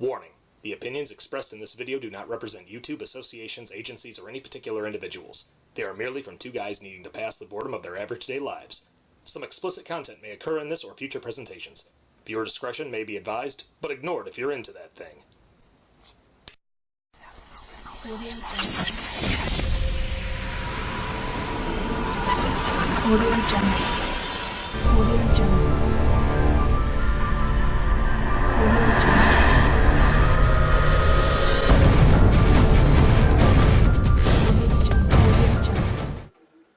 Warning: the opinions expressed in this video do not represent YouTube, associations, agencies, or any particular individuals. They are merely from two guys needing to pass the boredom of their average day lives. Some explicit content may occur in this or future presentations. Viewer discretion may be advised, but ignored if you're into that thing.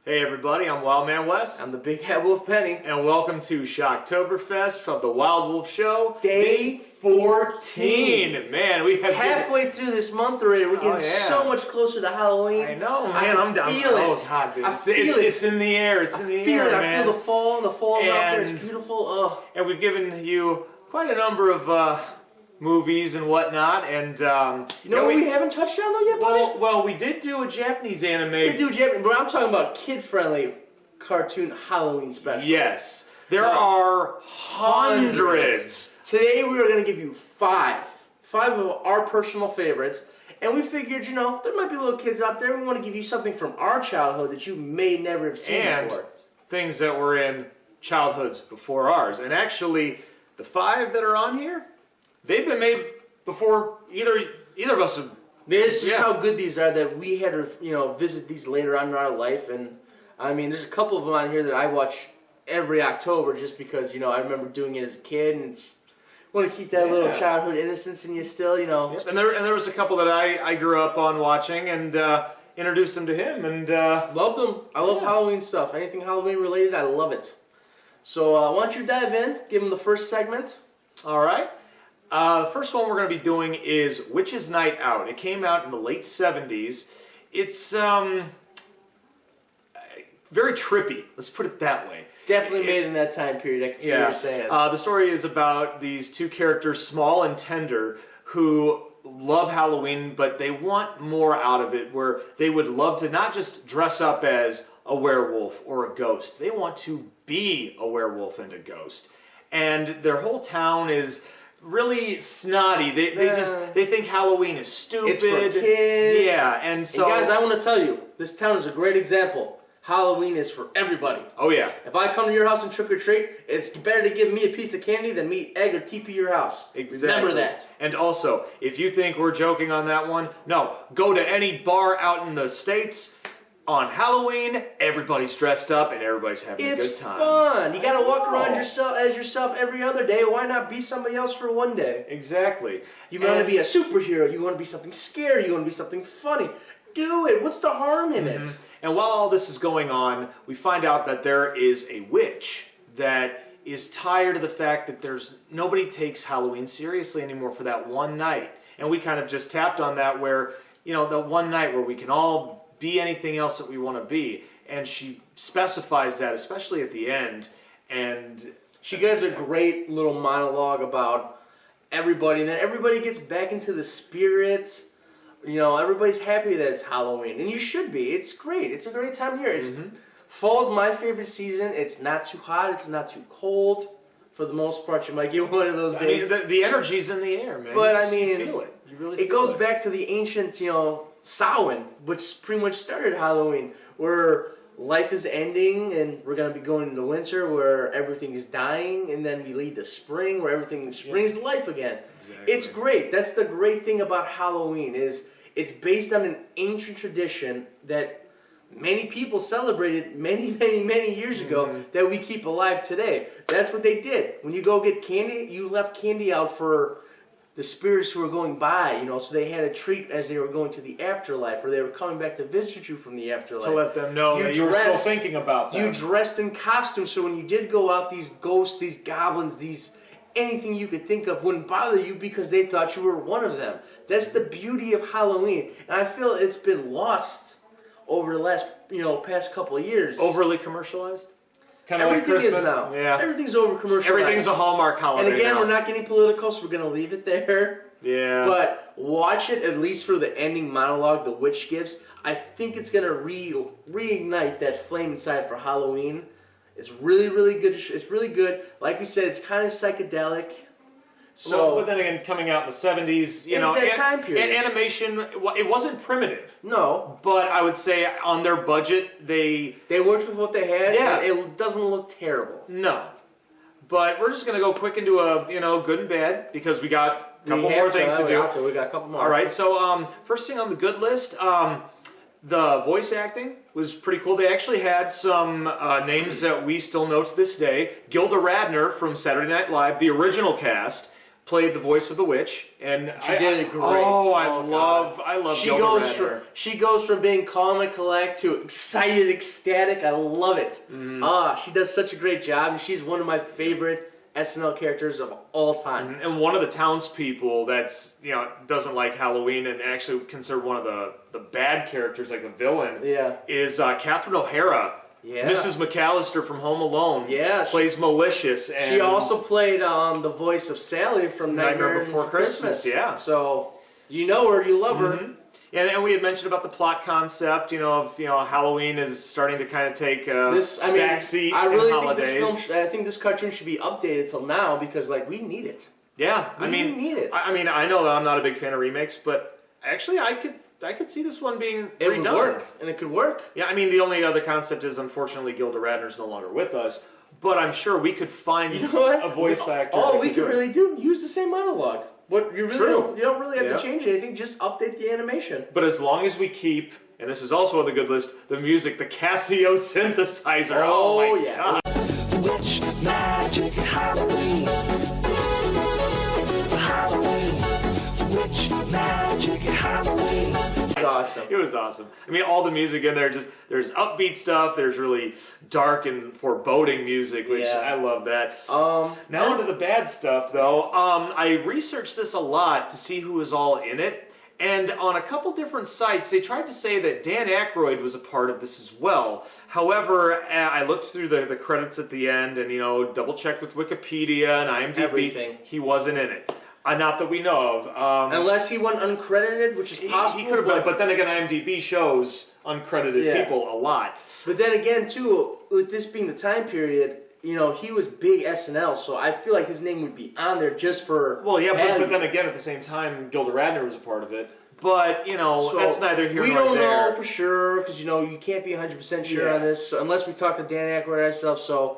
Hey everybody, I'm Wild Man Wes. I'm the Big Hat Wolf Penny. And welcome to Shocktoberfest from the Wild Wolf Show. Day 14. Man, we have halfway through this month already. We're getting so much closer to Halloween. I know, man. I'm down. Feel it. Oh, God, dude. I feel it. It's in the air. It's in the air, man. I feel the fall. The fall out there. It's beautiful. Oh. And we've given you quite a number of movies and whatnot, and you know what we haven't touched on though yet, buddy? Well, we did do a Japanese anime. We did do a Japanese, but I'm talking about kid-friendly cartoon Halloween specials. Yes, there are hundreds. Today we are going to give you five of our personal favorites, and we figured, you know, there might be little kids out there. We want to give you something from our childhood that you may never have seen before. Things that were in childhoods before ours, and actually, the five that are on here, they've been made before either of us have. This is how good these are that we had to, you know, visit these later on in our life. And I mean, there's a couple of them on here that I watch every October just because, you know, I remember doing it as a kid, and it's want to keep that little childhood innocence in you still, you know. Yep. And there was a couple that I grew up on watching and introduced them to him and loved them. I love Halloween stuff. Anything Halloween related, I love it. So why don't you dive in? Give them the first segment. All right. The first one we're going to be doing is Witch's Night Out. It came out in the late 70s. It's very trippy, let's put it that way. Definitely made in that time period, I can see what you're saying. The story is about these two characters, Small and Tender, who love Halloween, but they want more out of it, where they would love to not just dress up as a werewolf or a ghost. They want to be a werewolf and a ghost. And their whole town is really snotty. They think Halloween is stupid. It's for kids. Yeah, and so guys, I want to tell you, this town is a great example. Halloween is for everybody. Oh yeah. If I come to your house and trick or treat, it's better to give me a piece of candy than me egg or TP your house. Exactly. Remember that. And also, if you think we're joking on that one, no, go to any bar out in the States. On Halloween, everybody's dressed up and everybody's having a good time. It's fun. You gotta walk around yourself every other day. Why not be somebody else for one day? Exactly. You want to be a superhero. You want to be something scary. You want to be something funny. Do it. What's the harm in it? And while all this is going on, we find out that there is a witch that is tired of the fact that nobody takes Halloween seriously anymore for that one night. And we kind of just tapped on that where, you know, the one night where we can all be anything else that we want to be. And she specifies that, especially at the end. And she gives a great little monologue about everybody. And then everybody gets back into the spirits. You know, everybody's happy that it's Halloween. And you should be. It's great. It's a great time of year. Fall's my favorite season. It's not too hot. It's not too cold. For the most part, you might get one of those days. I mean, the energy's in the air, man. But you I mean, feel it. You really it goes back to the ancient, you know, Samhain, which pretty much started Halloween, where life is ending and we're going to be going into winter where everything is dying, and then we lead to spring where everything springs to life again. Exactly. It's great. That's the great thing about Halloween is it's based on an ancient tradition that many people celebrated many years ago that we keep alive today. That's what they did. When you go get candy, you left candy out for the spirits who were going by, you know, so they had a treat as they were going to the afterlife, or they were coming back to visit you from the afterlife. To let them know that you were still thinking about them. You dressed in costumes, so when you did go out, these ghosts, these goblins, anything you could think of wouldn't bother you because they thought you were one of them. That's the beauty of Halloween. And I feel it's been lost over the last, you know, past couple of years. Overly commercialized? Kind of like Christmas? Is now. Yeah. Everything's over commercialized. Everything's a Hallmark holiday. And again, now. we're not getting political, so we're going to leave it there. Yeah. But watch it, at least for the ending monologue the witch gives. I think it's going to reignite that flame inside for Halloween. It's really, really good. It's really good. Like we said, it's kind of psychedelic. So, but then again, coming out in the 70s, you know, that time period. And animation, it wasn't primitive. No. But I would say on their budget, they worked with what they had. Yeah. And it doesn't look terrible. No. But we're just going to go quick into a, you know, good and bad, because we got a couple more things to do. We got a couple more. All right, so first thing on the good list, the voice acting was pretty cool. They actually had some names that we still know to this day. Gilda Radner from Saturday Night Live, the original cast, played the voice of the witch, and she did it great. I love Gilda Radner. She goes from being calm and collect to excited, ecstatic. I love it. She does such a great job, and she's one of my favorite SNL characters of all time. And one of the townspeople that's, you know, doesn't like Halloween and actually considered one of the bad characters, like a villain, is Catherine O'Hara. Yeah. Mrs. McAllister from Home Alone. Yeah. Plays malicious. And she also played the voice of Sally from Nightmare Before Christmas. Yeah. So you know her, you love her. And we had mentioned about the plot concept, you know, of, you know, Halloween is starting to kind of take backseat in holidays. I think this cartoon should be updated till now, because like we need it. Yeah, we need it. I mean, I know that I'm not a big fan of remakes, but actually, I could see this one being redone. It would work, and it could work. Yeah, I mean, the only other concept is, unfortunately, Gilda Radner's no longer with us, but I'm sure we could find a voice actor. All we could really do, use the same monologue. What you really you don't really have to change anything, just update the animation. But as long as we keep, and this is also on the good list, the music, the Casio synthesizer. Oh my God. Witch magic Halloween. Halloween. Witch magic Halloween. Awesome. It was awesome. I mean, all the music in there, just there's upbeat stuff, there's really dark and foreboding music, which I love that. Now into the bad stuff, though. I researched this a lot to see who was all in it, and on a couple different sites, they tried to say that Dan Aykroyd was a part of this as well. However, I looked through the credits at the end, and, you know, double-checked with Wikipedia and IMDb. Everything. He wasn't in it. Not that we know of. Unless he went uncredited, which is possible. He could have, but then again, IMDb shows uncredited people a lot. But then again, too, with this being the time period, you know, he was big SNL, so I feel like his name would be on there just for but then again, at the same time, Gilda Radner was a part of it. But, you know, so that's neither here nor there. We don't know for sure, because, you know, you can't be 100% sure on this, so unless we talk to Dan Aykroyd ourselves, so...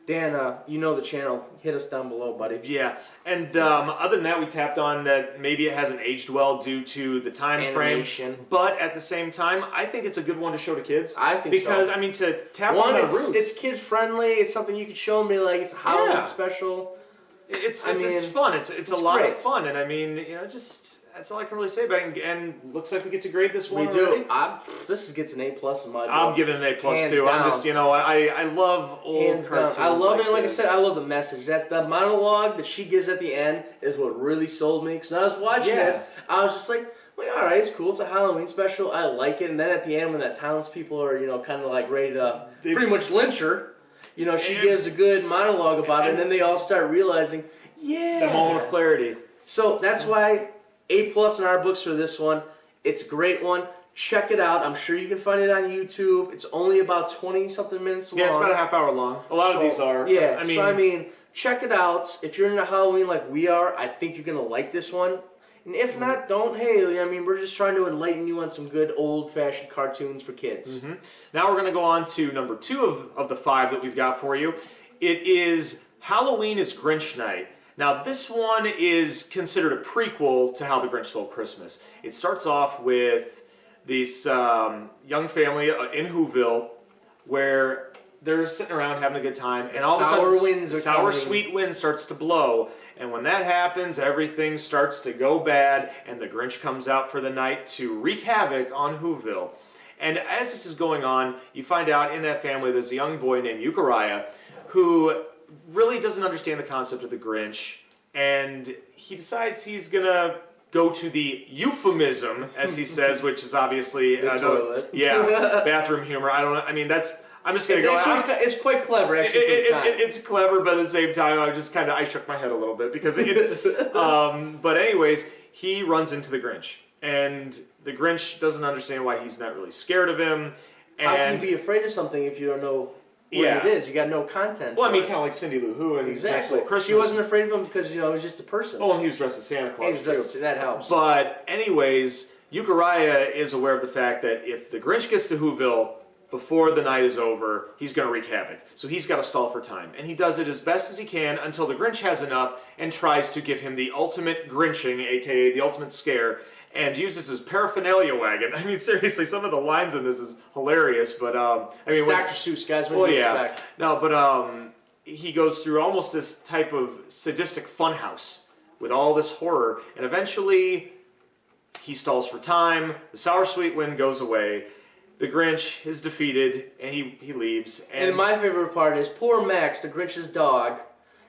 Dan, you know the channel. Hit us down below, buddy. Yeah, and other than that, we tapped on that maybe it hasn't aged well due to the time frame. But at the same time, I think it's a good one to show to kids. I think because, so. I mean, to tap on the roots. It's kid friendly. It's something you could show them. Be like, it's a Halloween special. It's fun. It's a lot of fun, and I mean, you know, just. That's all I can really say about it, and looks like we get to grade this one already. We do. This gets an A+ in my book. I'm giving it an A+ too. I'm just, you know, I love old cartoons. I love it. Like I said, I love the message. That's the monologue that she gives at the end is what really sold me. Because when I was watching it, I was just like, all right, it's cool. It's a Halloween special. I like it. And then at the end, when the townspeople are, you know, kind of like ready to pretty much lynch her, you know, she gives a good monologue about it, and then they all start realizing, the moment of clarity. So that's why. A+ in our books for this one. It's a great one. Check it out. I'm sure you can find it on YouTube. It's only about 20-something minutes long. Yeah, it's about a half hour long. A lot of these are. Yeah, I mean, check it out. If you're into Halloween like we are, I think you're going to like this one. And if not, don't. Hey, I mean, we're just trying to enlighten you on some good old-fashioned cartoons for kids. Now we're going to go on to number 2 of the 5 that we've got for you. It is Halloween is Grinch Night. Now, this one is considered a prequel to How the Grinch Stole Christmas. It starts off with this young family in Whoville where they're sitting around having a good time, and all of a sudden, sweet wind starts to blow. And when that happens, everything starts to go bad, and the Grinch comes out for the night to wreak havoc on Whoville. And as this is going on, you find out in that family there's a young boy named Euchariah who really doesn't understand the concept of the Grinch, and he decides he's gonna go to the euphemism, as he says, which is obviously bathroom humor. I'm just gonna go. It's quite clever, actually. It's clever, but at the same time, I shook my head a little bit because. But anyways, he runs into the Grinch, and the Grinch doesn't understand why he's not really scared of him. And how can you be afraid of something if you don't know what it is. You got no content. Well, I mean, kind of like Cindy Lou Who and exactly. Christmas. She wasn't afraid of him because he was just a person. Oh, and he was dressed as Santa Claus too. That helps. But anyways, Euchariah is aware of the fact that if the Grinch gets to Whoville before the night is over, he's going to wreak havoc. So he's got to stall for time. And he does it as best as he can until the Grinch has enough and tries to give him the ultimate Grinching, a.k.a. the ultimate scare, and uses his paraphernalia wagon. I mean, seriously, some of the lines in this is hilarious, but, I mean... It's Dr. Seuss, guys, what do you expect? No, but, he goes through almost this type of sadistic funhouse with all this horror, and eventually he stalls for time, the sour sweet wind goes away, the Grinch is defeated, and he leaves. And my favorite part is poor Max, the Grinch's dog,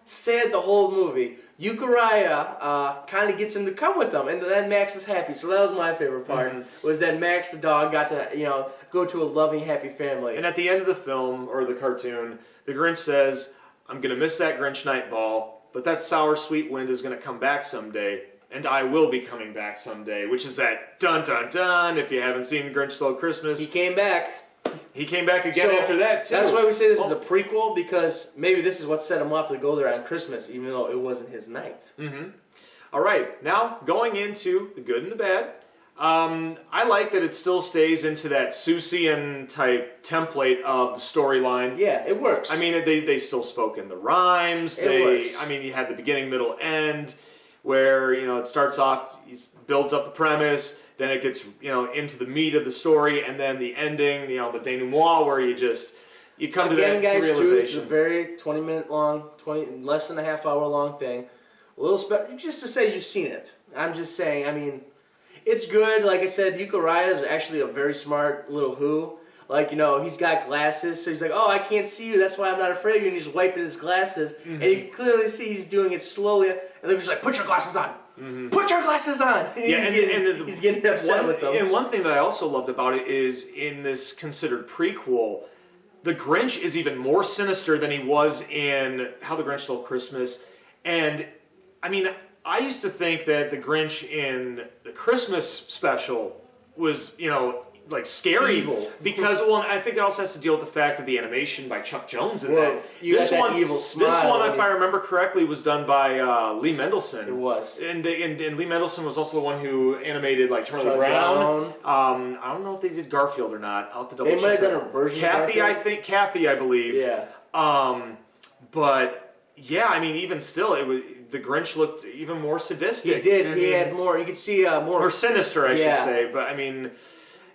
sad the whole movie. Euchariah kind of gets him to come with them, and then Max is happy. So that was my favorite part, was that Max the dog got to, go to a loving, happy family. And at the end of the film, or the cartoon, the Grinch says, I'm going to miss that Grinch night ball, but that sour sweet wind is going to come back someday. And I will be coming back someday, which is that dun-dun-dun, if you haven't seen Grinch Stole Christmas. He came back. He came back again after that, too. That's why we say this is a prequel, because maybe this is what set him off to go there on Christmas, even though it wasn't his night. All right, now going into the good and the bad. I like that it still stays into that Seussian type template of the storyline. Yeah, it works. I mean, they still spoke in the rhymes. It works. I mean, you had the beginning, middle, end, where, it starts off, it builds up the premise, then it gets, into the meat of the story, and then the ending, the denouement, where you come to that guys, realization. This is a very 20-minute long, less than a half-hour long thing. A little just to say you've seen it. I'm just saying, I mean, it's good. Like I said, Euchariah is actually a very smart little Who. Like, he's got glasses, so he's like, oh, I can't see you, that's why I'm not afraid of you, and he's wiping his glasses, and you can clearly see he's doing it slowly, and they're just like, put your glasses on! Put your glasses on! And he's getting upset with them. And one thing that I also loved about it is, in this considered prequel, the Grinch is even more sinister than he was in How the Grinch Stole Christmas, and, I mean, I used to think that the Grinch in the Christmas special was, like scary, evil, because I think it also has to deal with the fact of the animation by Chuck Jones in well, that. This one, evil smile. This one, if I remember correctly, was done by Lee Mendelson. It was, and Lee Mendelson was also the one who animated like Charlie Brown. I don't know if they did Garfield or not. I'll have to double check. They might have done a version. Kathy, I believe. Yeah. But yeah, I mean, even still, the Grinch looked even more sadistic. He did. He had more. You could see more. Or sinister, I should say. But I mean.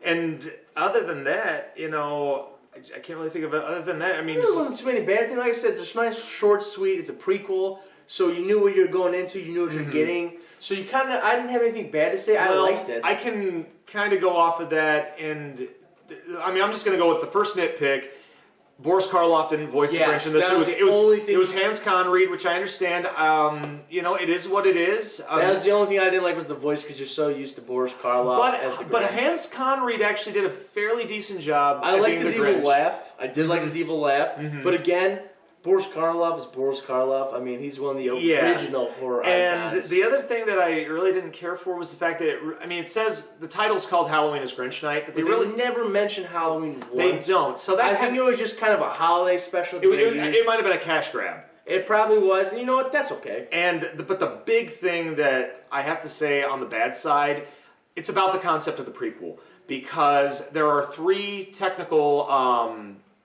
And other than that, I can't really think of it. Other than that, I mean, there wasn't too many bad things. Like I said, it's a nice, short, sweet. It's a prequel, so you knew what you were going into. You knew what you're getting. So you I didn't have anything bad to say. I liked it. I can kind of go off of that, and I mean, I'm just going to go with the first nitpick. Boris Karloff didn't voice the Grinch in this. It was Hans Conried, which I understand. It is what it is. That was the only thing I didn't like was the voice, because you're so used to Boris Karloff as the Grinch. But Hans Conried actually did a fairly decent job. I liked his evil laugh. I did like his evil laugh. But again, Boris Karloff is Boris Karloff. I mean, he's one of the original horror icons. And the other thing that I really didn't care for was the fact that it says the title's called Halloween is Grinch Night, but they really never mention Halloween once. They don't. So that I think it was just kind of a holiday special. It might have been a cash grab. It probably was, and you know what? That's okay. But the big thing that I have to say on the bad side, it's about the concept of the prequel, because there are 3 technical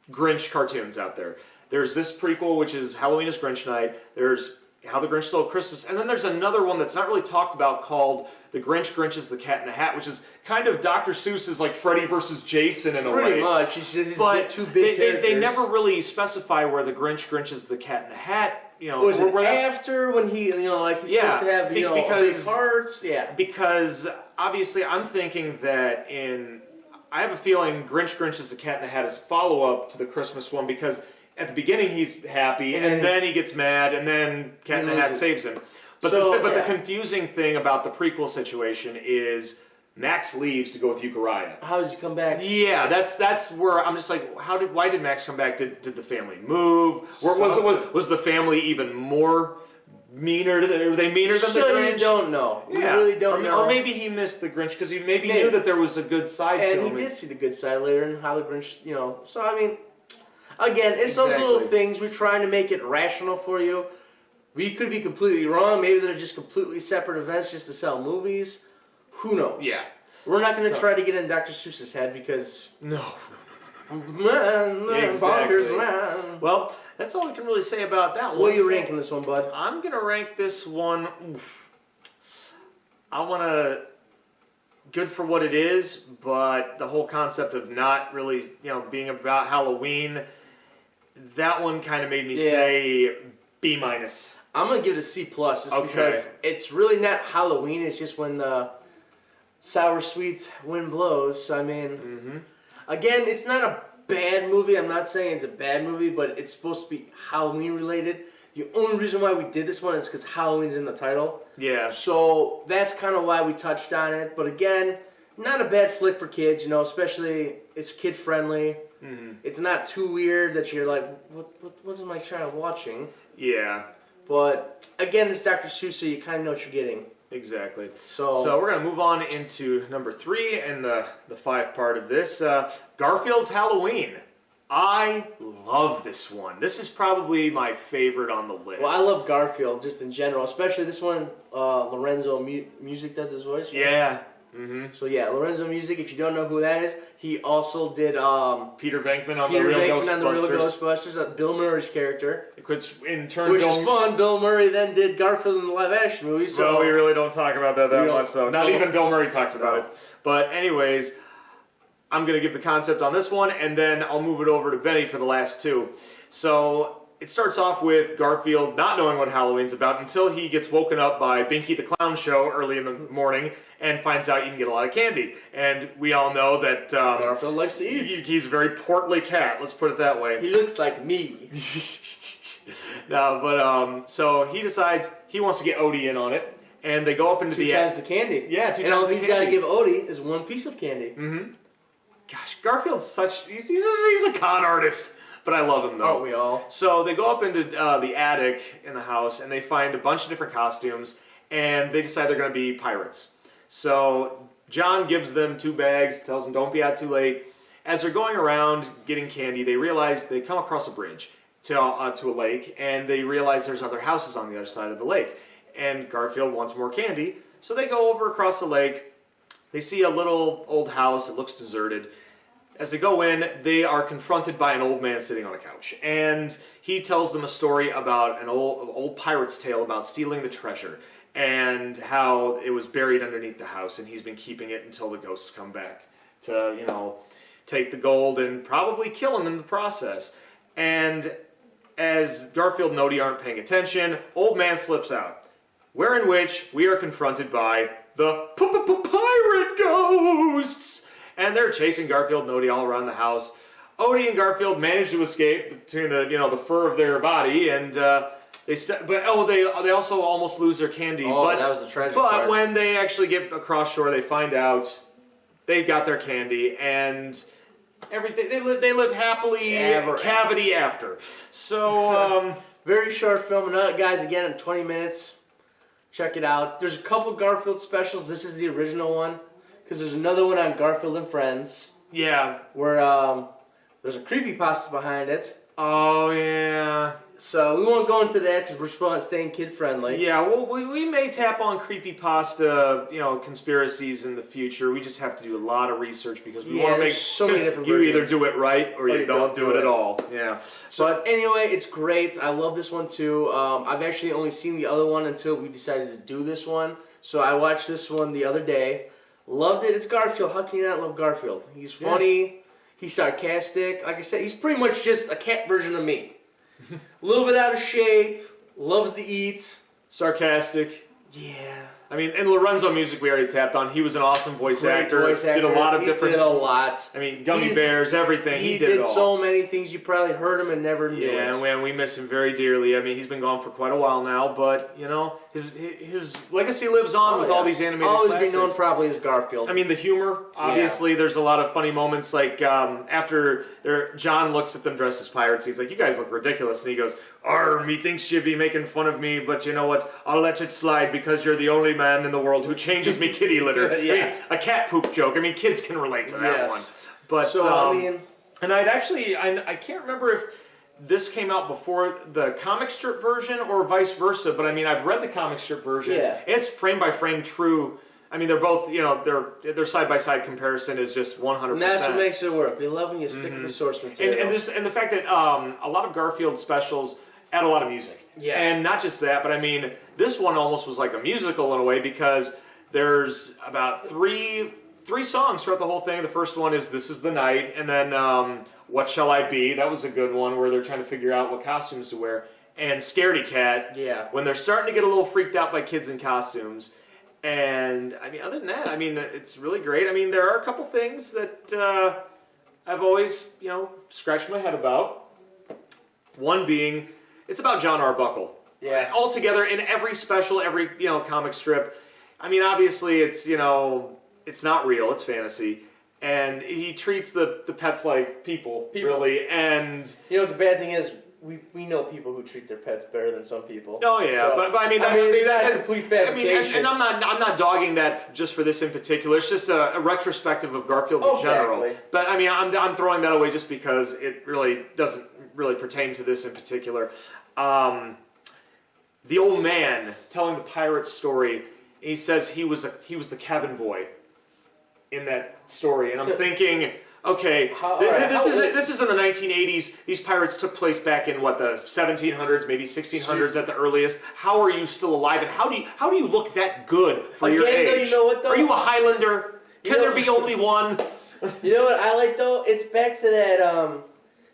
Grinch cartoons out there. There's this prequel, which is Halloween is Grinch Night. There's How the Grinch Stole Christmas. And then there's another one that's not really talked about called The Grinch is the Cat in the Hat, which is kind of Dr. Seuss's like Freddy versus Jason in a way. Pretty much. He's but two big characters. They never really specify where the Grinch is the Cat in the Hat. Was it after when he, he's supposed to have, big hearts? Yeah. Because obviously I'm thinking that I have a feeling Grinch is the Cat in the Hat is a follow-up to the Christmas one, because at the beginning he's happy, and then he gets mad, and then Cat in the Hat saves him. But the confusing thing about the prequel situation is Max leaves to go with Euchariah. How does he come back? Yeah, that's where I'm just like, why did Max come back? Did the family move? Was the family even more meaner? Were they meaner than the Grinch? You don't know. We really don't know. Or maybe he missed the Grinch because he maybe knew that there was a good side to him. And he did see the good side later in How the Grinch, So I mean, Again, it's those Exactly. little things. We're trying to make it rational for you. We could be completely wrong. Maybe they're just completely separate events just to sell movies. Who knows? Yeah. We're not going to So- try to get in Dr. Seuss's head because... No. Exactly. Bonkers. Well, that's all we can really say about that one. What are you So ranking this one, bud? I'm going to rank this one... I want to... Good for what it is, but the whole concept of not really, being about Halloween, that one kind of made me say B-. I'm going to give it a C+, just because it's really not Halloween. It's just when the sour sweet wind blows. I mean, again, it's not a bad movie. I'm not saying it's a bad movie, but it's supposed to be Halloween related. The only reason why we did this one is because Halloween's in the title. Yeah. So that's kind of why we touched on it. But again, not a bad flick for kids, especially it's kid friendly. It's not too weird that you're like, what is my child watching? Yeah. But again, it's Dr. Seuss, so you kind of know what you're getting. Exactly. So we're going to move on into number 3 and the 5 part of this. Garfield's Halloween. I love this one. This is probably my favorite on the list. Well, I love Garfield just in general, especially this one. Lorenzo Music does his voice. Right? Yeah. So yeah, Lorenzo Music. If you don't know who that is, he also did Peter Venkman on Peter the Real Venkman on the Real Ghostbusters. Ghostbusters. Bill Murray's character, Which in turn, which is fun. Bill Murray then did Garfield in the live action movie. So we really don't talk about that much, though. Not No. even Bill Murray talks about it. But anyways, I'm going to give the concept on this one, and then I'll move it over to Benny for the last 2. So it starts off with Garfield not knowing what Halloween's about until he gets woken up by Binky the Clown Show early in the morning and finds out you can get a lot of candy. And we all know that Garfield likes to eat. he's a very portly cat, let's put it that way. He looks like me. No, but so he decides he wants to get Odie in on it, and they go up into 2 times the candy. Yeah, 2 and times all the he's got to candy. give Odie is 1 piece of candy. Gosh, Garfield's he's a con artist, but I love him though. Aren't we all? So they go up into the attic in the house, and they find a bunch of different costumes, and they decide they're going to be pirates. So John gives them 2 bags, tells them don't be out too late. As they're going around getting candy, they realize they come across a bridge to a lake, and they realize there's other houses on the other side of the lake. And Garfield wants more candy, so they go over across the lake. They see a little old house. It looks deserted. As they go in, they are confronted by an old man sitting on a couch. And he tells them a story about an old pirate's tale about stealing the treasure and how it was buried underneath the house, and he's been keeping it until the ghosts come back to, take the gold and probably kill him in the process. And as Garfield and Odie aren't paying attention, old man slips out. Wherein which we are confronted by the pirate ghosts, and they're chasing Garfield and Odie all around the house. Odie and Garfield manage to escape between the fur of their body, and they also almost lose their candy. Oh, but that was the tragic But part. when they actually get across shore, they find out they've got their candy, and everything they live happily cavity after. So Very short film. Guys, again, in 20 minutes. Check it out. There's a couple Garfield specials. This is the original one. Because there's another one on Garfield and Friends. yeah. Where there's a creepypasta behind it. Oh yeah. So we won't go into that because we're supposed to stay kid friendly. Yeah, well, we may tap on creepypasta, conspiracies in the future. We just have to do a lot of research because we want to make so many different you either versions. do it right or you don't do it at all. Yeah. But anyway, it's great. I love this one too. I've actually only seen the other one until we decided to do this one. So I watched this one the other day. Loved it. It's Garfield. How can you not love Garfield? He's funny. He's sarcastic. Like I said, he's pretty much just a cat version of me. A little bit out of shape. Loves to eat. Sarcastic. Yeah. I mean, in Lorenzo Music we already tapped on. He was an awesome voice actor. Did a lot of different. He did a lot. I mean, Gummy Bears, everything. He did did it all. so many things. You probably heard him and never knew it. Yeah, man, we miss him very dearly. I mean, he's been gone for quite a while now, but his legacy lives on with all these animated always classics. be known probably as Garfield. I mean, the humor, obviously, there's a lot of funny moments, like after John looks at them dressed as pirates, he's like, you guys look ridiculous, and he goes, "Arr, methinks you be making fun of me, but you know what, I'll let it slide because you're the only man in the world who changes me kitty litter." Yeah. I mean, a cat poop joke, I mean, kids can relate to that one. But, so, I mean, And I can't remember if this came out before the comic strip version or vice versa, but I mean, I've read the comic strip version. Yeah. It's frame by frame true. I mean, they're both, you know, their side by side comparison is just 100%. And that's what makes it work. We love when you stick to the source material. And the fact that a lot of Garfield specials add a lot of music. Yeah. And not just that, but I mean, this one almost was like a musical in a way because there's about three songs throughout the whole thing. The first one is "This Is the Night," and then "What Shall I Be?" That was a good one where they're trying to figure out what costumes to wear. And "Scaredy Cat." Yeah. When they're starting to get a little freaked out by kids in costumes. And I mean, other than that, I mean, it's really great. I mean, there are a couple things that I've always, you know, scratched my head about. One being, it's about John Arbuckle. Yeah. Altogether, in every special, every, you know, comic strip. I mean, obviously, it's, you know, it's not real. It's fantasy. And he treats the pets like people, really. And you know what the bad thing is? We know people who treat their pets better than some people. oh yeah, So, but I mean, it's not that, a complete I mean, fabrication. and I'm not dogging that just for this in particular. It's just a retrospective of Garfield in general. Exactly. But I mean, I'm throwing that away just because it really doesn't really pertain to this in particular. The old man telling the pirate story, he says he was the cabin boy in that story, and I'm thinking, okay, this is in the 1980s. These pirates took place back in what, the 1700s, maybe 1600s at the earliest. How are you still alive, and how do you look that good for your age? Though, you know what, though? Are you a Highlander? Can there be only one? You know what I like though? It's back to that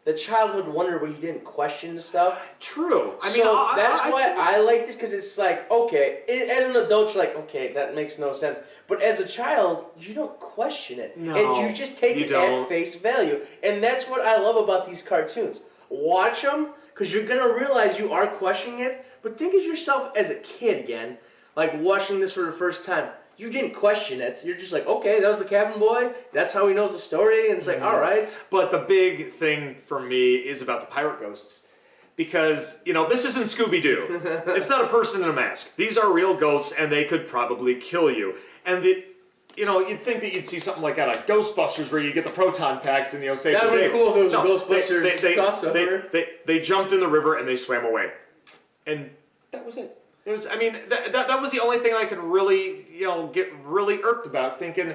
the childhood wonder where you didn't question the stuff. True. I mean, so that's why I liked it, because it's like, okay, as an adult, you're like, okay, that makes no sense. But as a child, you don't question it. No, and you just take it at face value. And that's what I love about these cartoons. Watch them, because you're going to realize you are questioning it. But think of yourself as a kid again, like watching this for the first time. You didn't question it. You're just like, okay, that was the cabin boy. That's how he knows the story. And it's like, all right. But the big thing for me is about the pirate ghosts. Because, you know, this isn't Scooby-Doo. It's not a person in a mask. These are real ghosts, and they could probably kill you. And, you know, you'd think that you'd see something like out of Ghostbusters where you get the proton packs and, you know, save the day. That would be cool if it was a Ghostbusters crossover. They jumped in the river and they swam away. And that was it. It was, I mean, that was the only thing I could really, you know, get really irked about, thinking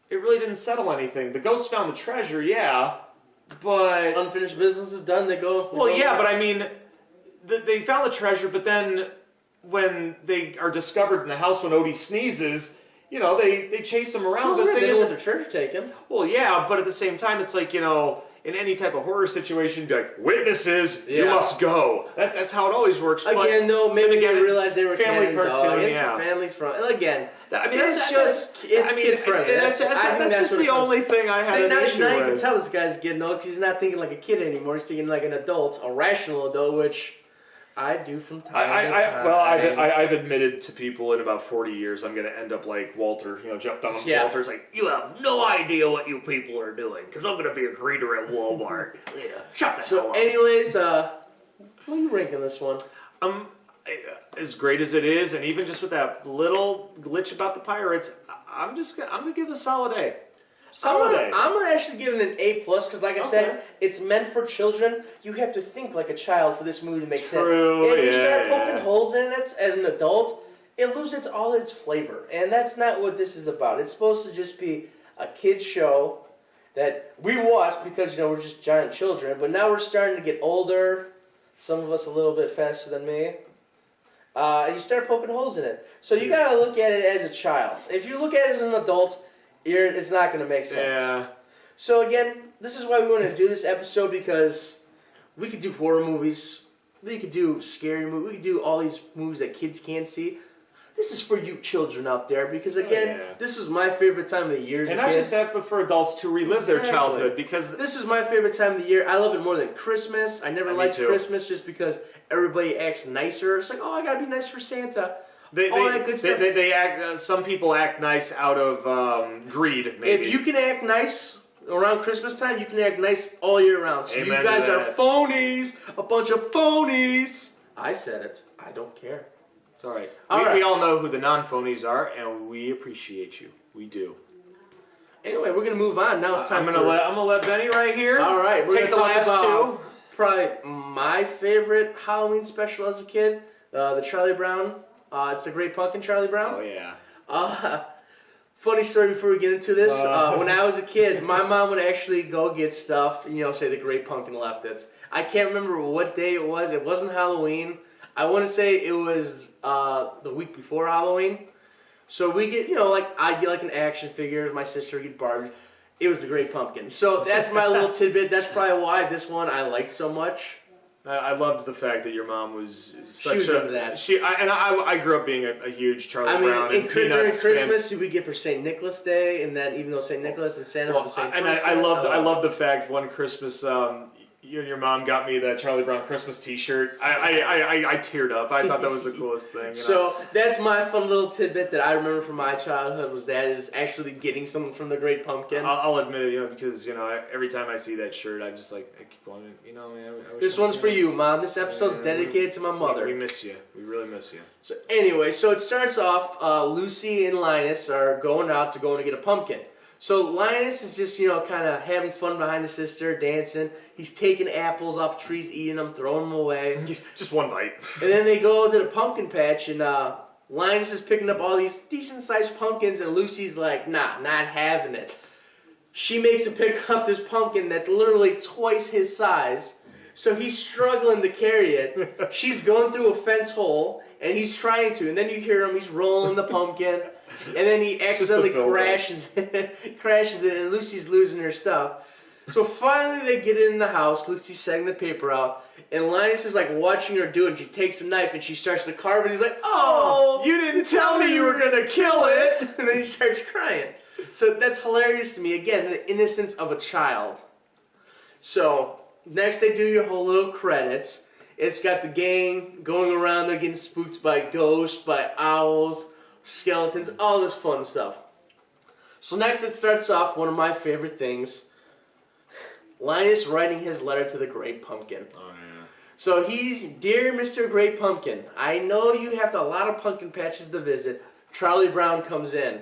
it really didn't settle anything. The ghosts found the treasure, yeah, but... Unfinished business is done, they go... Well, yeah, but I mean, they found the treasure, but then when they are discovered in the house when Odie sneezes, you know, they chase him around, but the thing they is... don't want the treasure taken. Well, yeah, but at the same time, it's like, you know... In any type of horror situation, be like, witnesses, you must go. That's how it always works. Again, though, maybe they realized they were family cartoon. It's family friendly. Again, I mean, it's kid friendly. That's just the only thing I had an issue now you with. can tell this guy's getting old because he's not thinking like a kid anymore. He's thinking like an adult, a rational adult, which I do from time to time. Well, I've admitted to people in about 40 years I'm going to end up like Walter, you know, Jeff Dunham's Walter. It's like, you have no idea what you people are doing because I'm going to be a greeter at Walmart. Yeah, shut the hell up. Anyways, what are you ranking this one? As great as it is, and even just with that little glitch about the pirates, I'm gonna give it a solid A. I'm gonna actually give it an A+, because like I said, it's meant for children. You have to think like a child for this movie to make sense. If you start poking holes in it as an adult, it loses all its flavor. And that's not what this is about. It's supposed to just be a kid's show that we watch because, you know, we're just giant children. But now we're starting to get older. Some of us a little bit faster than me. And you start poking holes in it. So you gotta look at it as a child. If you look at it as an adult, it's not going to make sense. Yeah. So again, this is why we want to do this episode, because we could do horror movies, we could do scary movies, we could do all these movies that kids can't see. This is for you children out there, because again, this was my favorite time of the year. And not just that, but for adults to relive their childhood, because this is my favorite time of the year. I love it more than Christmas. I never liked Christmas just because everybody acts nicer. It's like, oh, I gotta be nice for Santa. They act. Some people act nice out of greed. Maybe. If you can act nice around Christmas time, you can act nice all year round. So Amen you guys are phonies, a bunch of phonies. I said it. I don't care. It's all right. We all know who the non-phonies are, and we appreciate you. We do. Anyway, we're gonna move on. Now it's time. I'm gonna let Benny right here. All right, we're take the gonna talk last about two. Probably my favorite Halloween special as a kid, the Charlie Brown. It's the Great Pumpkin Charlie Brown. Oh yeah. Funny story before we get into this. When I was a kid, my mom would actually go get stuff, say the Great Pumpkin left it. I can't remember what day it was. It wasn't Halloween. I want to say it was the week before Halloween. So we get, I get like an action figure. My sister would get Barbie. It was the Great Pumpkin. So that's my little tidbit. That's probably why this one I liked so much. I loved the fact that your mom was such she was into that. I grew up being a huge Charlie Brown and during Peanuts Christmas, fan. we get for St. Nicholas Day, and then even though St. Nicholas and Santa were the same person. And I love the fact one Christmas you and your mom got me the Charlie Brown Christmas T-shirt. I teared up. I thought that was the coolest thing. So that's my fun little tidbit that I remember from my childhood was actually getting something from the Great Pumpkin. I'll admit it, because every time I see that shirt, I'm just like, I keep wanting, man. This one's for you, Mom. This episode's dedicated to my mother. We miss you. We really miss you. So anyway, so it starts off. Lucy and Linus are going out. They're going to get a pumpkin. So Linus is just, kind of having fun behind his sister, dancing. He's taking apples off trees, eating them, throwing them away. Just one bite. And then they go to the pumpkin patch, and Linus is picking up all these decent-sized pumpkins, and Lucy's like, nah, not having it. She makes him pick up this pumpkin that's literally twice his size. So he's struggling to carry it. She's going through a fence hole, and he's trying to. And then you hear him, he's rolling the pumpkin. And then he accidentally crashes it, and Lucy's losing her stuff. So finally they get in the house. Lucy's setting the paper out, and Linus is like watching her do it. And she takes a knife and she starts to carve it. He's like, "Oh, you didn't tell me you were gonna kill it!" And then he starts crying. So that's hilarious to me. Again, the innocence of a child. So next they do your whole little credits. It's got the gang going around. They're getting spooked by ghosts, by owls, skeletons, all this fun stuff. So next it starts off one of my favorite things. Linus writing his letter to the Great Pumpkin. Oh, yeah. So he's, "Dear Mr. Great Pumpkin, I know you have a lot of pumpkin patches to visit." Charlie Brown comes in.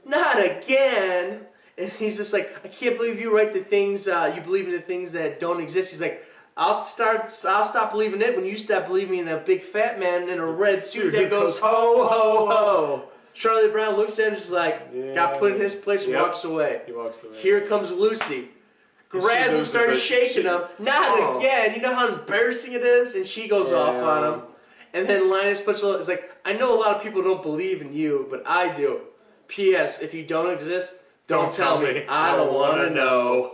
"Not again!" And he's just like, "I can't believe you write the things, you believe in the things that don't exist." He's like, I'll stop believing it when you stop believing in a big fat man in a red suit that goes ho, ho, ho. Charlie Brown looks at him just like, got put in his place, and walks away. He walks away. Here comes Lucy. Grabs him, starts shaking him. Not again. You know how embarrassing it is? And she goes off on him. And then Linus puts a little, it's like, "I know a lot of people don't believe in you, but I do. P.S. If you don't exist, don't tell me. I don't want to know."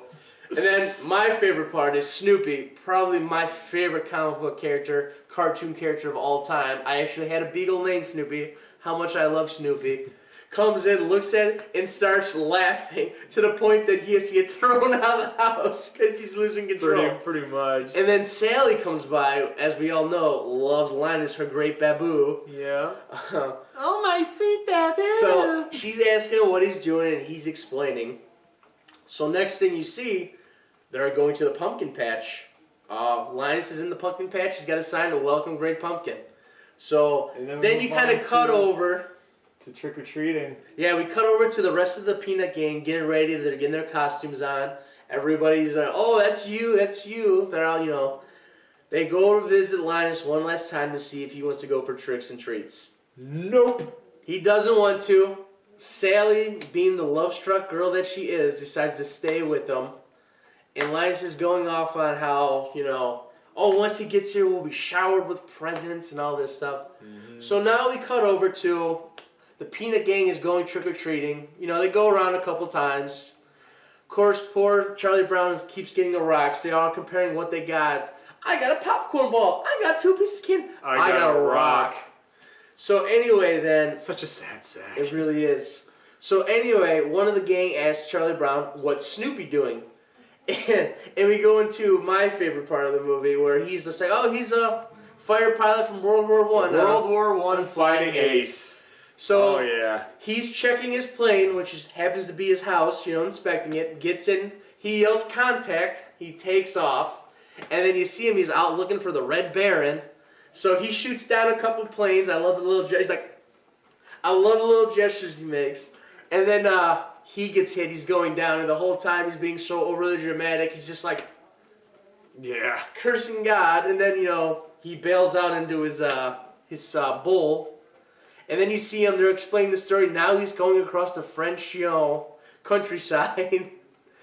And then my favorite part is Snoopy, probably my favorite comic book character, cartoon character of all time. I actually had a beagle named Snoopy. How much I love Snoopy. Comes in, looks at it, and starts laughing to the point that he has to get thrown out of the house because he's losing control. Pretty much. And then Sally comes by, as we all know, loves Linus, her great baboo. Yeah. Oh, my sweet baboo. So she's asking him what he's doing, and he's explaining. So next thing you see, they're going to the pumpkin patch. Linus is in the pumpkin patch. He's got a sign to welcome Great Pumpkin. So then you kind of cut over to trick-or-treating. Yeah, we cut over to the rest of the Peanut gang getting ready. They're getting their costumes on. Everybody's like, "Oh, that's you, that's you." They're all, They go to visit Linus one last time to see if he wants to go for tricks and treats. Nope. He doesn't want to. Sally, being the love-struck girl that she is, decides to stay with him. And Linus is going off on how, once he gets here, we'll be showered with presents and all this stuff. Mm-hmm. So now we cut over to the Peanut gang is going trick-or-treating. They go around a couple times. Of course, poor Charlie Brown keeps getting the rocks. They are comparing what they got. "I got a popcorn ball. I got 2 pieces of candy. I got a rock." So anyway, then... Such a sad sack. It really is. So anyway, one of the gang asks Charlie Brown, "What's Snoopy doing?" And we go into my favorite part of the movie where he's just like, "Oh, he's a fighter pilot from World War I. World War I fighting ace." So yeah. He's checking his plane, which happens to be his house, inspecting it, gets in, he yells contact, he takes off, and then you see him, he's out looking for the Red Baron. So he shoots down a couple planes. I love the little gestures. He's like, I love the little gestures he makes. And then he gets hit. He's going down, and the whole time he's being so overly dramatic. He's just like cursing God, and then he bails out into his bowl, and then you see him. They're explaining the story. Now he's going across the French countryside.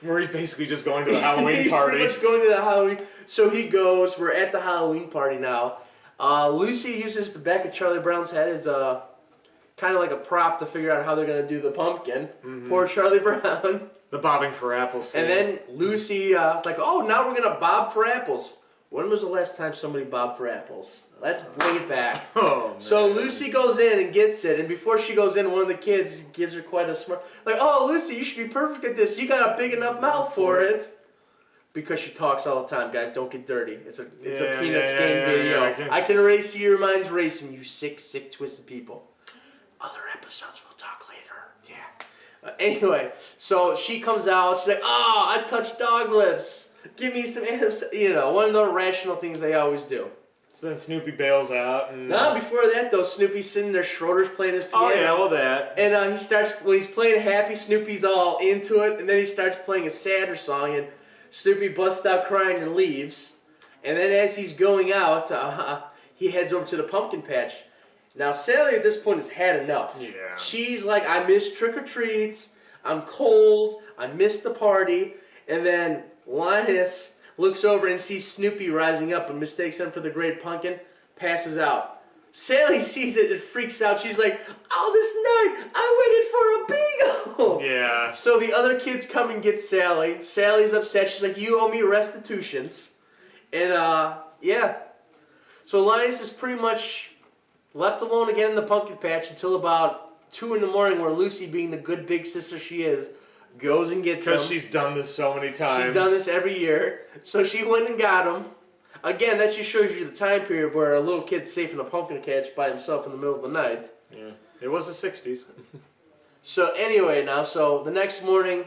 Where he's basically just going to the Halloween party. He's pretty much going to the Halloween. So he goes. We're at the Halloween party now. Lucy uses the back of Charlie Brown's head as kind of like a prop to figure out how they're going to do the pumpkin. Poor Charlie Brown. The bobbing for apples scene. And then Lucy is like, oh, now we're going to bob for apples. When was the last time somebody bobbed for apples? Let's bring it back. Oh, man. So Lucy goes in and gets it, and before she goes in, one of the kids gives her quite a smart, like, oh, Lucy, you should be perfect at this. You got a big enough mouth for it. Because she talks all the time, guys. Don't get dirty. It's a Peanuts game video. Yeah, I can erase you. Your mind's racing, you sick, twisted people. Other episodes, we'll talk later. Yeah. Anyway, so she comes out. She's like, oh, I touched dog lips. Give me some, one of the rational things they always do. So then Snoopy bails out. And, no, before that, though, Snoopy's sitting there, Schroeder's playing his piano. Oh, yeah, well, that. And when he's playing happy, Snoopy's all into it, and then he starts playing a sadder song, and Snoopy busts out crying and leaves. And then as he's going out, he heads over to the pumpkin patch. Now, Sally at this point has had enough. Yeah. She's like, I miss trick-or-treats, I'm cold, I missed the party, and then Linus looks over and sees Snoopy rising up and mistakes him for the Great Pumpkin, passes out. Sally sees it and freaks out. She's like, all this night, I waited for a bingo! Yeah. So the other kids come and get Sally. Sally's upset. She's like, you owe me restitutions. And, yeah. So Linus is pretty much left alone again in the pumpkin patch until about 2 in the morning, where Lucy, being the good big sister she is, goes and gets him. Because she's done this so many times. She's done this every year. So she went and got him. Again, that just shows you the time period where a little kid's safe in a pumpkin patch by himself in the middle of the night. Yeah. It was the 60s. So anyway, so the next morning,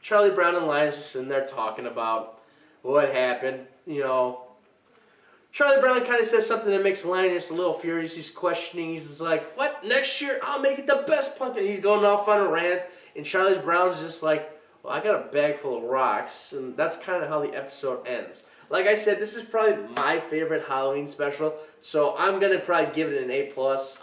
Charlie Brown and Linus are sitting there talking about what happened. Charlie Brown kind of says something that makes Linus a little furious. He's questioning. He's like, what? Next year, I'll make it the best pumpkin. He's going off on a rant. And Charlie Brown's just like, well, I got a bag full of rocks. And that's kind of how the episode ends. Like I said, this is probably my favorite Halloween special. So I'm going to probably give it an A+.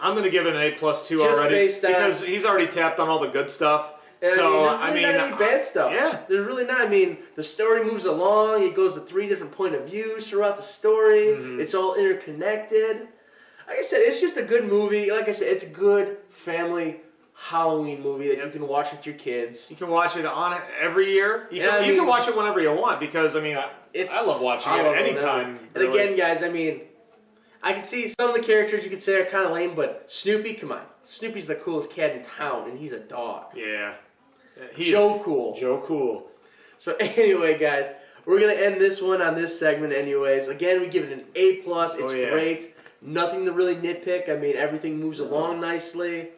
I'm going to give it an A+ too Just already. based on, because he's already tapped on all the good stuff. And so, there's really not any bad stuff. Yeah. There's really not. I mean, the story moves along. It goes to 3 different point of views throughout the story. It's all interconnected. Like I said, it's just a good movie. Like I said, it's a good family Halloween movie that you can watch with your kids. You can watch it on every year. You can watch it whenever you want because, I love watching it anytime. And again, guys, I can see some of the characters you could say are kind of lame, but Snoopy, come on. Snoopy's the coolest cat in town, and he's a dog. Yeah. Joe Cool. Joe Cool. So anyway, guys, we're going to end this one on this segment anyways. Again, we give it an A+. It's great. Nothing to really nitpick. Everything moves along nicely.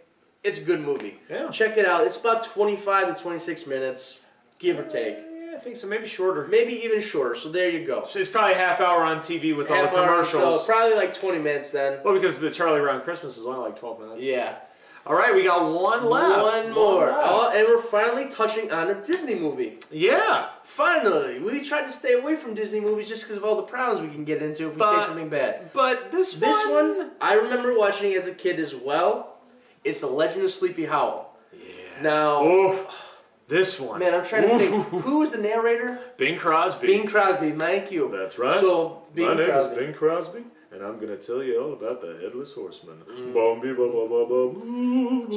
It's a good movie. Yeah. Check it out. It's about 25 to 26 minutes, give or take. Yeah, I think so. Maybe shorter. Maybe even shorter. So there you go. So it's probably a half hour on TV with all the Half hour, commercials. so probably like 20 minutes then. Well, because the Charlie Brown Christmas is only like 12 minutes. Yeah. All right, we got one left. One more. left. Oh, and we're finally touching on a Disney movie. Yeah. Finally. We tried to stay away from Disney movies just because of all the problems we can get into if we say something bad. But this one, I remember watching as a kid as well. It's The Legend of Sleepy Hollow. Yeah. Now, this one. man, I'm trying to think. Who was the narrator? Bing Crosby. Bing Crosby, thank you. That's right. So, My name is Bing Crosby, and I'm going to tell you all about the Headless Horseman.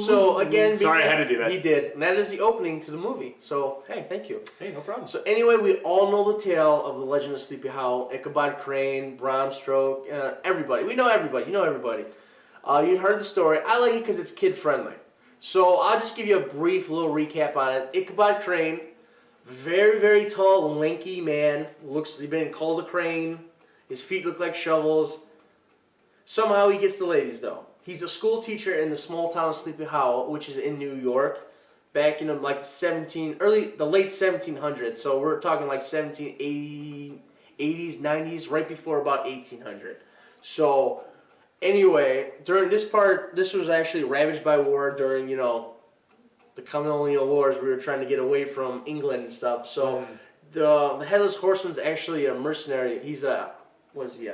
So, again, sorry, I had to do that. He did. And that is the opening to the movie. So, hey, thank you. Hey, no problem. So, anyway, we all know the tale of The Legend of Sleepy Hollow. Ichabod Crane, Bram Stoker, everybody. We know everybody. You know everybody. You heard the story. I like it because it's kid-friendly. So I'll just give you a brief little recap on it. Ichabod Crane, very, very tall, lanky man. He's been called a crane. His feet look like shovels. Somehow he gets the ladies, though. He's a school teacher in the small town of Sleepy Hollow, which is in New York, back in like the late 1700s. So we're talking like 1780s, 90s, right before about 1800. So anyway, during this was actually ravaged by war during, the colonial wars. We were trying to get away from England and stuff. So the Headless Horseman's actually a mercenary. He's a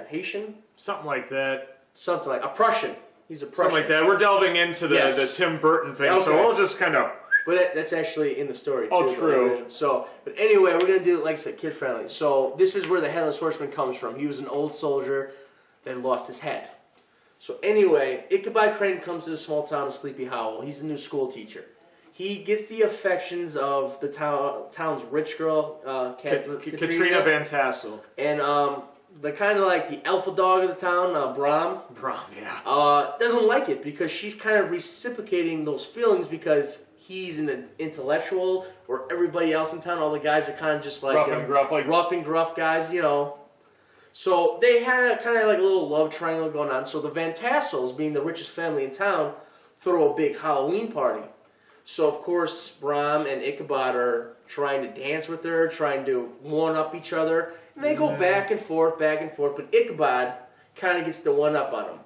Haitian? Something like that. Something like a Prussian. He's a Prussian. Something like that. We're delving into the Tim Burton thing, so we'll just kind of... But that's actually in the story, too. Oh, true. So, but anyway, we're going to do it, like I said, kid-friendly. So this is where the Headless Horseman comes from. He was an old soldier that lost his head. So anyway, Ichabod Crane comes to the small town of Sleepy Hollow. He's a new school teacher. He gets the affections of the town's rich girl, Katrina Van Tassel. And the kind of like the alpha dog of the town, Brom. Brom, yeah. Doesn't like it because she's kind of reciprocating those feelings because he's an intellectual, where everybody else in town, all the guys are kind of just like rough and gruff guys, you know. So they had a kind of like a little love triangle going on. So the Van Tassels, being the richest family in town, throw a big Halloween party. So of course Brom and Ichabod are trying to dance with her, trying to one-up each other. And they go back and forth, but Ichabod kind of gets the one-up on him.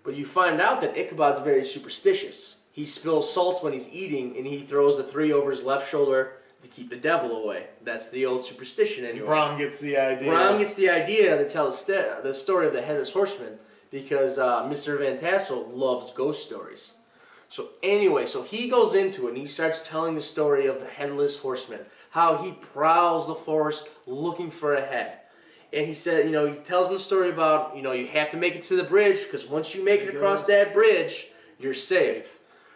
But you find out that Ichabod's very superstitious. He spills salt when he's eating, and he throws the 3 over his left shoulder to keep the devil away. That's the old superstition anyway. Brom gets the idea. Brom gets the idea to tell the story of the Headless Horseman because Mr. Van Tassel loves ghost stories. So anyway, so he goes into it and he starts telling the story of the Headless Horseman, how he prowls the forest looking for a head. And he said, you know, he tells them the story about, you know, you have to make it to the bridge because once you make it across that bridge, you're safe.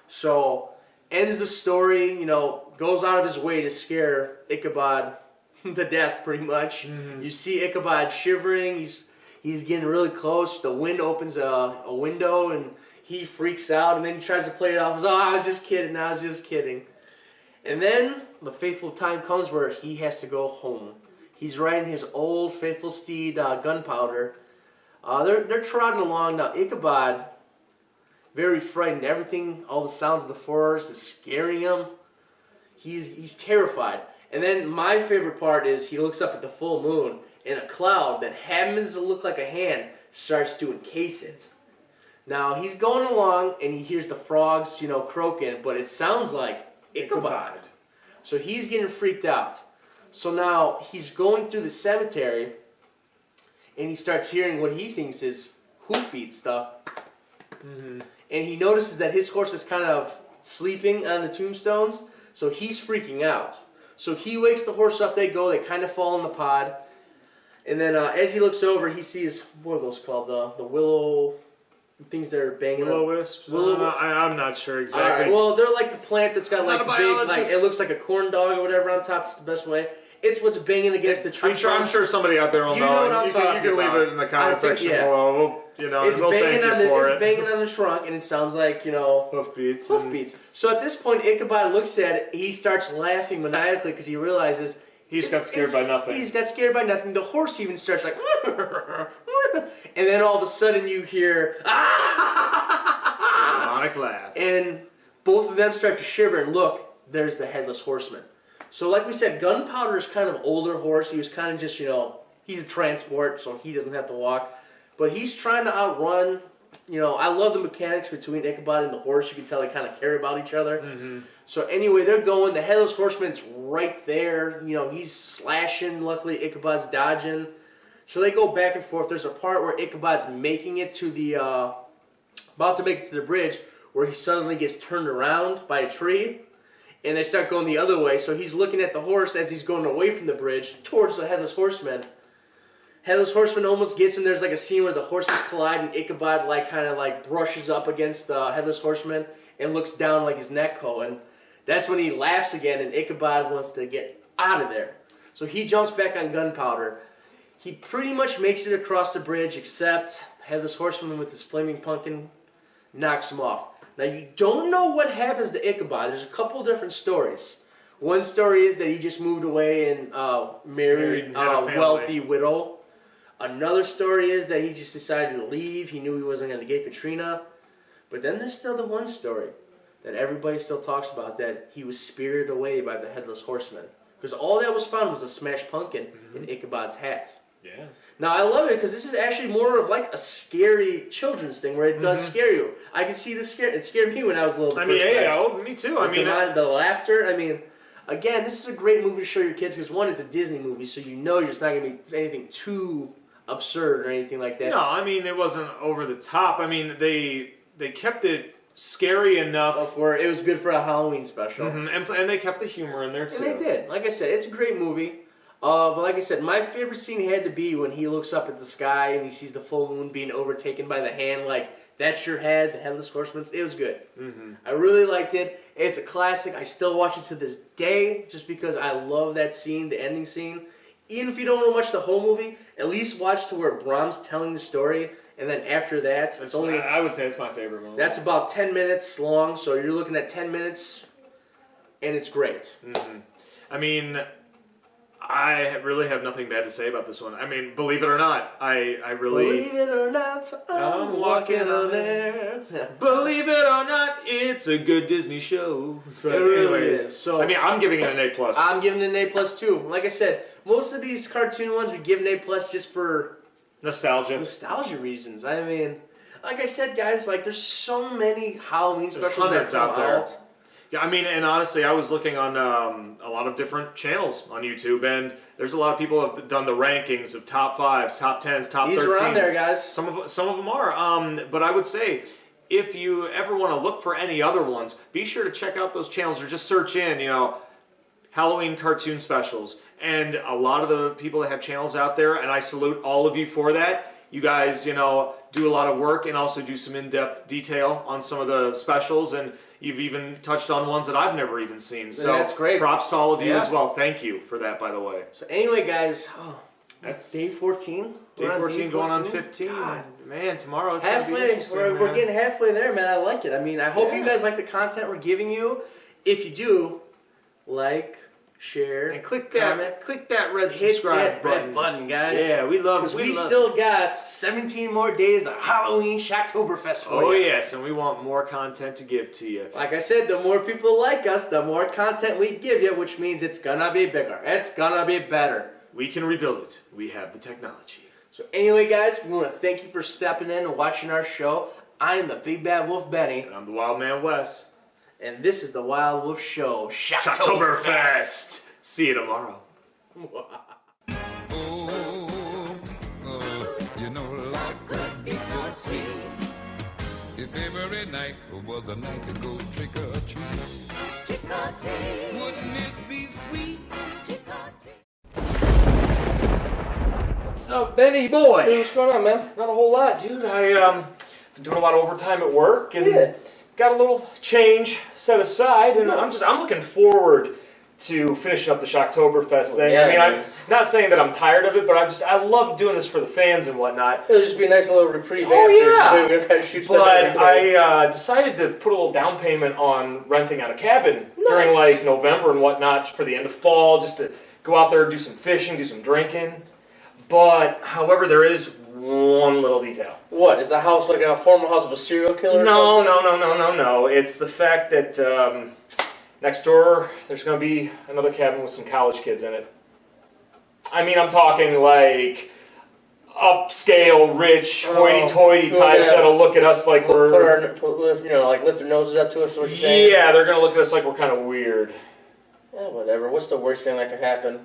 So ends the story, you know, goes out of his way to scare Ichabod to death pretty much. You see Ichabod shivering, he's getting really close. The wind opens a window and he freaks out, and then he tries to play it off as, I was just kidding. And then the fateful time comes where he has to go home. He's riding his old faithful steed, Gunpowder. They're trotting along. Now, Ichabod, very frightened. Everything, all the sounds of the forest is scaring him. He's terrified. And then my favorite part is he looks up at the full moon, and a cloud that happens to look like a hand starts to encase it. Now, he's going along, and he hears the frogs, you know, croaking, but it sounds like Ichabod. So he's getting freaked out. So now, he's going through the cemetery, and he starts hearing what he thinks is hoofbeat stuff. And he notices that his horse is kind of sleeping on the tombstones, so he's freaking out. So he wakes the horse up, they kind of fall in the pod. And then as he looks over, he sees, what are those called? The willow... things that are banging Will-o-wisps? I'm not sure exactly. All right, well, they're like the plant that's got like big, like it looks like a corn dog or whatever on top. It's the best way. It's what's banging against the tree. I'm sure somebody out there will know. You know what I'm talking about. You can leave it in the comment section below. It's banging on the trunk, and it sounds like, you know, hoofbeats. So at this point, Ichabod looks at it. He starts laughing maniacally because he realizes He's got scared by nothing. He's got scared by nothing. The horse even starts like, and then all of a sudden you hear, demonic laugh. And both of them start to shiver, and look, there's the Headless Horseman. So like we said, Gunpowder is kind of an older horse. He was kind of just, you know, he's a transport, so he doesn't have to walk. But he's trying to outrun, you know, I love the mechanics between Ichabod and the horse. You can tell they kind of care about each other. So anyway, they're going. The Headless Horseman's right there. You know, he's slashing. Luckily, Ichabod's dodging. So they go back and forth. There's a part where Ichabod's making it to the, about to make it to the bridge, where he suddenly gets turned around by a tree. And they start going the other way. So he's looking at the horse as he's going away from the bridge towards the Headless Horseman. Headless Horseman almost gets him. There's like a scene where the horses collide and Ichabod like kind of like brushes up against the Headless Horseman and looks down like his neck hole. And that's when he laughs again and Ichabod wants to get out of there. So he jumps back on Gunpowder. He pretty much makes it across the bridge, except the Headless Horseman with his flaming pumpkin knocks him off. Now you don't know what happens to Ichabod. There's a couple different stories. One story is that he just moved away and married a wealthy widow. Another story is that he just decided to leave. He knew he wasn't going to get Katrina. But then there's still the one story that everybody still talks about, that he was spirited away by the Headless Horseman. Because all that was found was a smashed pumpkin in Ichabod's hat. Yeah. Now I love it because this is actually more of like a scary children's thing where it does scare you. I can see it scared me when I was little. Me too. The laughter. I mean, again, this is a great movie to show your kids because one, it's a Disney movie, so you know it's not going to be anything too absurd or anything like that. No, I mean it wasn't over the top. I mean they kept it scary enough where it was good for a Halloween special, and they kept the humor in there too. And they did. Like I said, it's a great movie. But like I said, my favorite scene had to be when he looks up at the sky and he sees the full moon being overtaken by the hand. Like, that's your head, the Headless Horseman. It was good. I really liked it. It's a classic. I still watch it to this day just because I love that scene, the ending scene. Even if you don't want to watch the whole movie, at least watch to where Brahms telling the story. And then after that, it's only... I would say it's my favorite movie. That's about 10 minutes long, so you're looking at 10 minutes, and it's great. I mean... I really have nothing bad to say about this one. I mean, believe it or not, I really... Believe it or not, I'm walking on air. Believe it or not, it's a good Disney show. It really is. So, I mean, I'm giving it an A+. I'm giving it an A+ too. Like I said, most of these cartoon ones we give an A+ just for... Nostalgia reasons. I mean, like I said, guys, like there's so many Halloween specials that come out there. Yeah, I mean, and honestly, I was looking on a lot of different channels on YouTube, and there's a lot of people who have done the rankings of top 5s, top 10s, top 13s. These are on there, guys. Some of them are. But I would say, if you ever want to look for any other ones, be sure to check out those channels or just search in, Halloween cartoon specials. And a lot of the people that have channels out there, and I salute all of you for that. You guys, do a lot of work and also do some in-depth detail on some of the specials, and you've even touched on ones that I've never even seen. So that's great. Props to all of you as well. Thank you for that, by the way. So anyway, guys, that's day 14. Day 14 going on 15. God. Man, tomorrow it's halfway. We're getting halfway there, man. I like it. I mean, I hope you guys like the content we're giving you. If you do, like, share, and click comment, that red subscribe button. Red button, guys. Yeah, we still got 17 more days of Halloween Shocktoberfest for you. Oh yes, and we want more content to give to you. Like I said, the more people like us, the more content we give you, which means it's gonna be bigger. It's gonna be better. We can rebuild it. We have the technology. So anyway, guys, we want to thank you for stepping in and watching our show. I am the Big Bad Wolf Benny. And I'm the Wild Man Wes. And this is the Wild Wolf Show, Shocktoberfest. See you tomorrow. Life could be so sweet if every night was a night to go trick or treat. Trick or treat. Wouldn't it be sweet? Trick or treat. What's up, Benny boy? Hey, what's going on, man? Not a whole lot, dude. I been doing a lot of overtime at work and got a little change set aside, and I'm looking forward to finishing up the Shocktoberfest thing. Yeah, I mean, I'm not saying that I'm tired of it, but I love doing this for the fans and whatnot. It'll just be a nice little reprieve Oh, after. yeah. But I decided to put a little down payment on renting out a cabin during like November and whatnot for the end of fall, just to go out there, do some fishing, do some drinking. But, however, there is one little detail. What? Is the house like a former house of a serial killer? No. It's the fact that next door there's going to be another cabin with some college kids in it. I mean, I'm talking like upscale, rich, hoity-toity types that'll look at us like lift their noses up to us. Yeah, they're going to look at us like we're kind of weird. Yeah, whatever. What's the worst thing that could happen?